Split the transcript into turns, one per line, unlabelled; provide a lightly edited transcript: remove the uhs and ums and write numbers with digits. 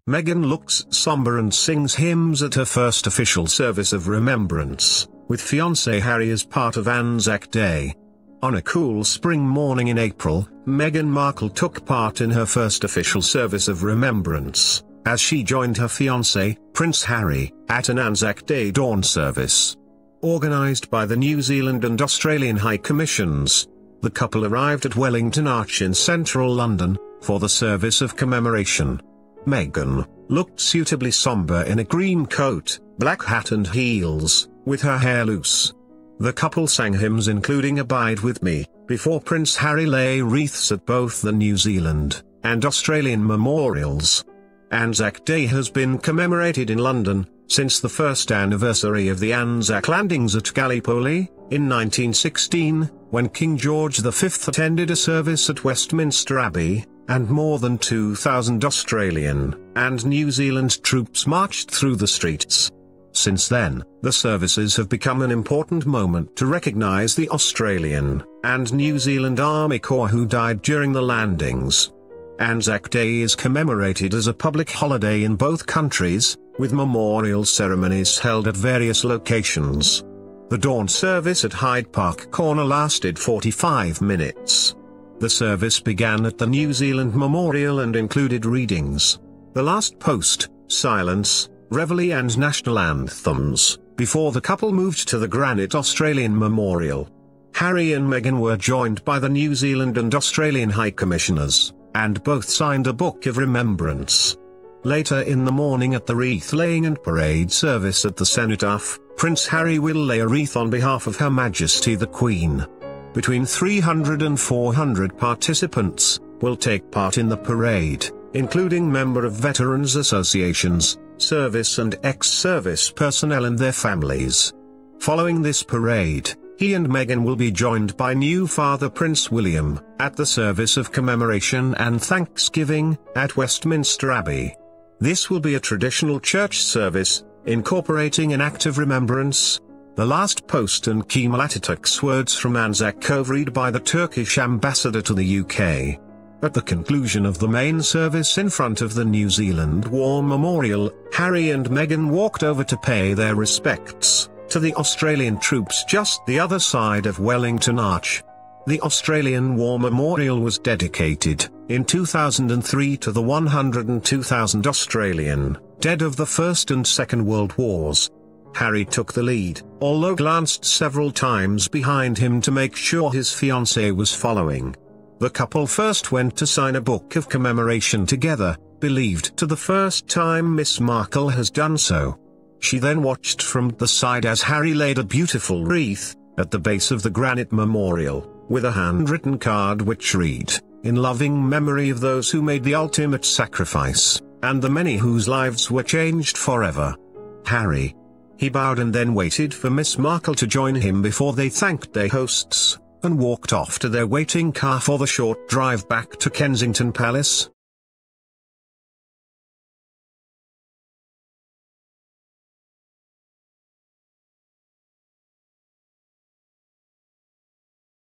Meghan looks somber and sings hymns at her first official service of remembrance, with fiancé Harry as part of Anzac Day. On a cool spring morning in April, Meghan Markle took part in her first official service of remembrance, as she joined her fiancé, Prince Harry, at an Anzac Day Dawn Service. Organised by the New Zealand and Australian High Commissions, the couple arrived at Wellington Arch in central London, for the Service of Commemoration. Meghan looked suitably sombre in a green coat, black hat and heels, with her hair loose. The couple sang hymns including Abide With Me, before Prince Harry lay wreaths at both the New Zealand and Australian memorials. Anzac Day has been commemorated in London since the first anniversary of the Anzac landings at Gallipoli, in 1916, when King George V attended a service at Westminster Abbey, and more than 2,000 Australian and New Zealand troops marched through the streets. Since then, the services have become an important moment to recognise the Australian and New Zealand Army Corps who died during the landings. Anzac Day is commemorated as a public holiday in both countries, with memorial ceremonies held at various locations. The dawn service at Hyde Park Corner lasted 45 minutes. The service began at the New Zealand Memorial and included readings, the last post, silence, reveille and national anthems, before the couple moved to the granite Australian Memorial. Harry and Meghan were joined by the New Zealand and Australian High Commissioners, and both signed a book of remembrance. Later in the morning at the wreath-laying and parade service at the Cenotaph, Prince Harry will lay a wreath on behalf of Her Majesty the Queen. Between 300 and 400 participants will take part in the parade, including members of veterans associations, service and ex-service personnel and their families. Following this parade, he and Meghan will be joined by new Father Prince William, at the Service of Commemoration and Thanksgiving, at Westminster Abbey. This will be a traditional church service, incorporating an act of remembrance, the last post and Kemal Atatürk's words from Anzac read by the Turkish ambassador to the UK. At the conclusion of the main service in front of the New Zealand War Memorial, Harry and Meghan walked over to pay their respects to the Australian troops just the other side of Wellington Arch. The Australian War Memorial was dedicated, in 2003 to the 102,000 Australian dead of the First and Second World Wars. Harry took the lead, although glanced several times behind him to make sure his fiancée was following. The couple first went to sign a book of commemoration together, believed to the first time Miss Markle has done so. She then watched from the side as Harry laid a beautiful wreath at the base of the granite memorial, with a handwritten card which read, "In loving memory of those who made the ultimate sacrifice, and the many whose lives were changed forever. Harry." He bowed and then waited for Miss Markle to join him before they thanked their hosts, and walked off to their waiting car for the short drive back to Kensington Palace.